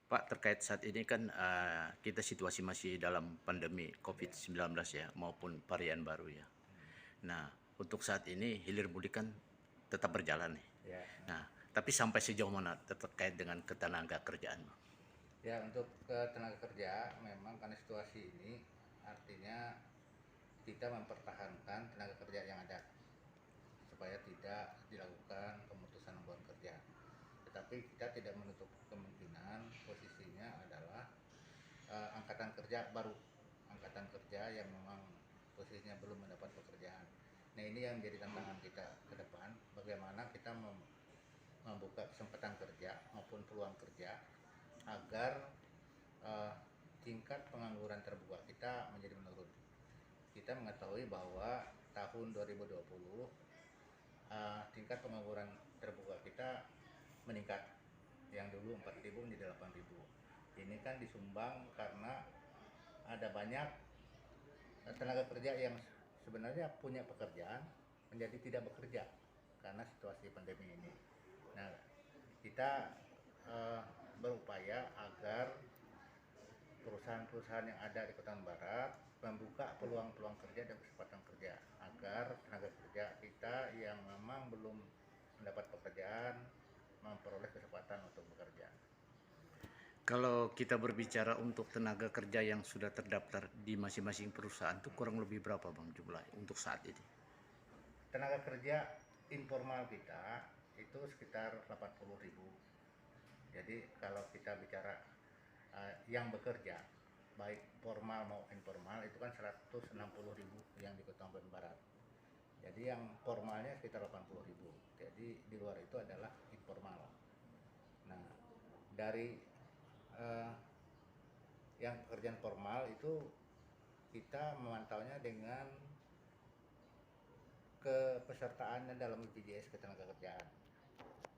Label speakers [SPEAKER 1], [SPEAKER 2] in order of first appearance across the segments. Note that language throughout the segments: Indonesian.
[SPEAKER 1] Pak, terkait saat ini kan kita situasi masih dalam pandemi COVID-19 ya, maupun varian baru ya. Nah, untuk saat ini hilir mudik kan tetap berjalan nih.
[SPEAKER 2] Ya,
[SPEAKER 1] Nah, tapi sampai sejauh mana terkait dengan ketenaga kerjaan?
[SPEAKER 2] ya untuk tenaga kerja memang karena situasi ini artinya kita mempertahankan tenaga kerja yang ada supaya tidak dilakukan pemutusan hubungan kerja. Tetapi kita tidak menutup kemungkinan posisinya adalah angkatan kerja baru, angkatan kerja yang memang posisinya belum mendapat pekerjaan. Nah ini yang menjadi tantangan kita ke depan, bagaimana kita membuka kesempatan kerja maupun peluang kerja agar uh, tingkat pengangguran terbuka kita menjadi menurun. Kita mengetahui bahwa tahun 2020 tingkat pengangguran terbuka kita meningkat, yang dulu 4.000 menjadi 8.000. Ini kan disumbang karena ada banyak tenaga kerja yang sebenarnya punya pekerjaan menjadi tidak bekerja karena situasi pandemi ini. Nah, kita berupaya agar perusahaan-perusahaan yang ada di Kota Barat membuka peluang-peluang kerja dan kesempatan kerja agar tenaga kerja kita yang memang belum mendapat pekerjaan memperoleh kesempatan untuk bekerja.
[SPEAKER 1] Kalau kita berbicara untuk tenaga kerja yang sudah terdaftar di masing-masing perusahaan itu kurang lebih berapa Bang jumlahnya untuk saat ini?
[SPEAKER 2] Tenaga kerja informal kita itu sekitar 80.000. Jadi kalau kita bicara yang bekerja baik formal maupun informal itu kan 160.000 yang di Kota Barat. Jadi yang formalnya sekitar 80.000. Jadi di luar itu adalah informal. Nah, dari uh, yang pekerjaan formal itu kita memantaunya dengan kepesertaannya dalam BPJS Ketenagakerjaan.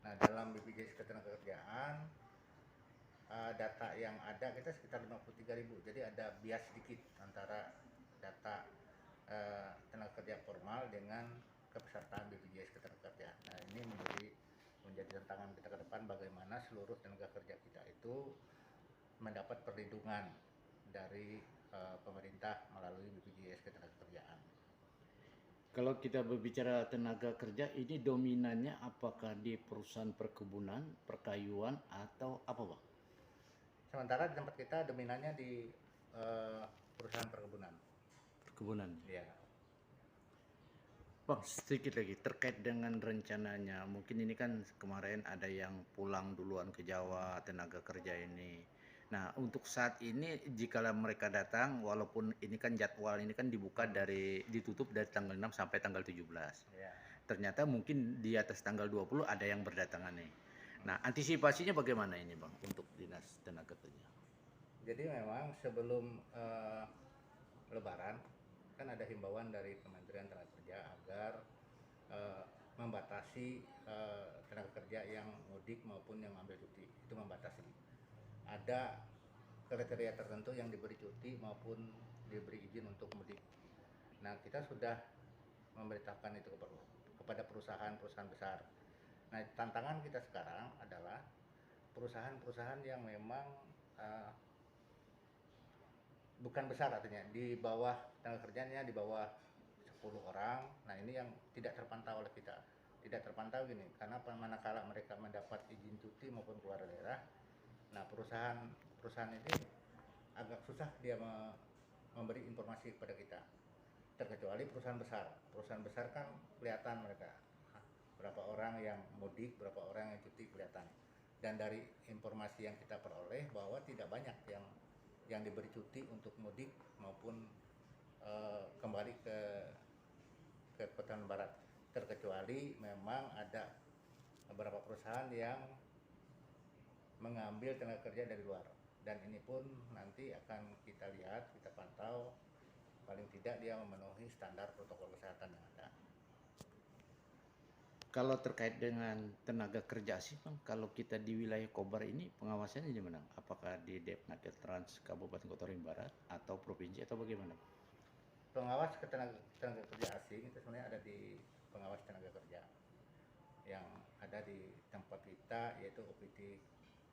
[SPEAKER 2] Nah, dalam BPJS Ketenagakerjaan data yang ada kita sekitar 53.000. Jadi ada bias sedikit antara data tenaga kerja formal dengan kepesertaan BPJS Ketenagakerjaan. Nah, ini menjadi tantangan kita ke depan bagaimana seluruh tenaga kerja kita itu mendapat perlindungan dari pemerintah melalui BPJS Ketenagakerjaan.
[SPEAKER 1] Kalau kita berbicara tenaga kerja, ini dominannya apakah di perusahaan perkebunan, perkayuan, atau apa Bang?
[SPEAKER 2] Sementara di tempat kita dominannya di perusahaan perkebunan.
[SPEAKER 1] Perkebunan.
[SPEAKER 2] Ya.
[SPEAKER 1] Bang, sedikit lagi terkait dengan rencananya. Mungkin ini kan kemarin ada yang pulang duluan ke Jawa, tenaga kerja ini. Nah, untuk saat ini jika mereka datang, walaupun ini kan jadwal ini kan dibuka ditutup dari tanggal 6 sampai tanggal 17.
[SPEAKER 2] Ya.
[SPEAKER 1] Ternyata mungkin di atas tanggal 20 ada yang berdatangan nih. Nah, antisipasinya bagaimana ini, Bang, untuk Dinas Tenaga Kerja?
[SPEAKER 2] Jadi memang sebelum Lebaran kan ada himbauan dari Kementerian Tenaga Kerja agar uh, membatasi tenaga kerja yang mudik maupun yang ambil cuti, itu membatasi. Ada kriteria tertentu yang diberi cuti maupun diberi izin untuk mudik. Nah, kita sudah memberitahukan itu kepada perusahaan-perusahaan besar. Nah, tantangan kita sekarang adalah perusahaan-perusahaan yang memang uh, bukan besar, artinya di bawah tenaga kerjanya di bawah 10 orang. Nah, ini yang tidak terpantau oleh kita. Tidak terpantau gini, karena manakala mereka mendapat izin cuti maupun keluar daerah, nah perusahaan ini agak susah dia memberi informasi kepada kita. Terkecuali perusahaan besar. Perusahaan besar kan kelihatan mereka berapa orang yang mudik, berapa orang yang cuti kelihatan. Dan dari informasi yang kita peroleh bahwa tidak banyak yang diberi cuti untuk mudik maupun kembali ke Kota Barat, terkecuali memang ada beberapa perusahaan yang mengambil tenaga kerja dari luar, dan ini pun nanti akan kita lihat, kita pantau, paling tidak dia memenuhi standar protokol kesehatan yang ada.
[SPEAKER 1] Kalau terkait dengan tenaga kerja sih Bang, kalau kita di wilayah Kobar ini pengawasannya di mana? Apakah di Depnaker Trans Kabupaten Kota Barat atau provinsi atau bagaimana?
[SPEAKER 2] Pengawas tenaga kerja asing itu sebenarnya ada di pengawas tenaga kerja yang ada di tempat kita, yaitu OPD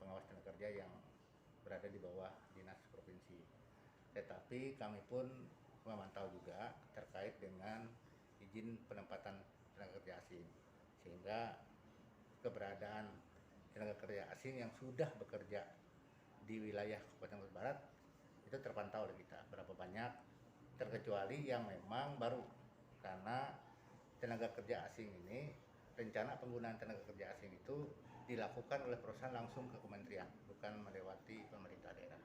[SPEAKER 2] pengawas tenaga kerja yang berada di bawah dinas provinsi. Tetapi kami pun memantau juga terkait dengan izin penempatan tenaga kerja asing, sehingga keberadaan tenaga kerja asing yang sudah bekerja di wilayah Kabupaten Bogor Barat itu terpantau oleh kita berapa banyak, terkecuali yang memang baru, karena tenaga kerja asing ini, rencana penggunaan tenaga kerja asing itu dilakukan oleh perusahaan langsung ke kementerian, bukan melewati pemerintah daerah.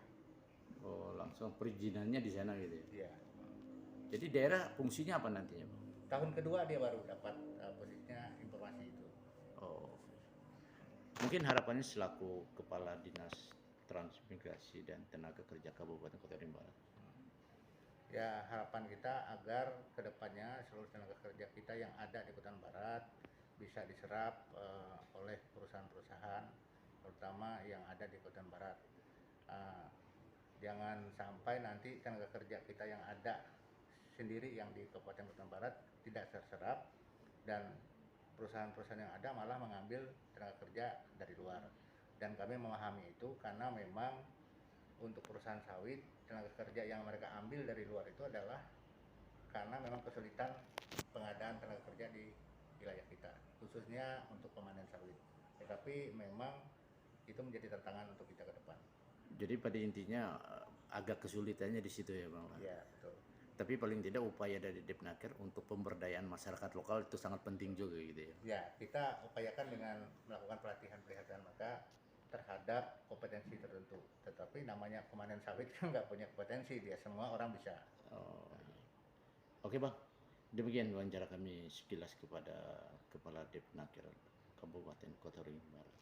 [SPEAKER 1] Oh, langsung perizinannya di sana gitu ya.
[SPEAKER 2] Iya.
[SPEAKER 1] Jadi daerah fungsinya apa nantinya, Bang?
[SPEAKER 2] Tahun kedua dia baru dapat posisinya informasi itu.
[SPEAKER 1] Oh, mungkin harapannya selaku Kepala Dinas Transmigrasi dan Tenaga Kerja Kabupaten Kota Barat.
[SPEAKER 2] Ya, harapan kita agar kedepannya seluruh tenaga kerja kita yang ada di Kota Barat bisa diserap oleh perusahaan-perusahaan, terutama yang ada di Kota Barat. Uh, Jangan sampai nanti tenaga kerja kita yang ada sendiri yang di Kabupaten Kota Barat tidak terserap, dan perusahaan-perusahaan yang ada malah mengambil tenaga kerja dari luar. Dan kami memahami itu karena memang untuk perusahaan sawit, tenaga kerja yang mereka ambil dari luar itu adalah karena memang kesulitan pengadaan tenaga kerja di wilayah kita, khususnya untuk pemanen sawit. Tetapi memang itu menjadi tantangan untuk kita ke depan.
[SPEAKER 1] Jadi pada intinya agak kesulitannya di situ ya, Bang.
[SPEAKER 2] Iya, betul.
[SPEAKER 1] Tapi paling tidak upaya dari Depnaker untuk pemberdayaan masyarakat lokal itu sangat penting juga gitu ya.
[SPEAKER 2] Ya, kita upayakan dengan melakukan pelatihan maka terhadap kompetensi tertentu. Tetapi namanya pemanen sawit kan nggak punya kompetensi, dia semua orang bisa.
[SPEAKER 1] Oh, iya. Oke, Bang. Demikian wawancara kami sekilas kepada Kepala Depnaker Kabupaten Kota Barat.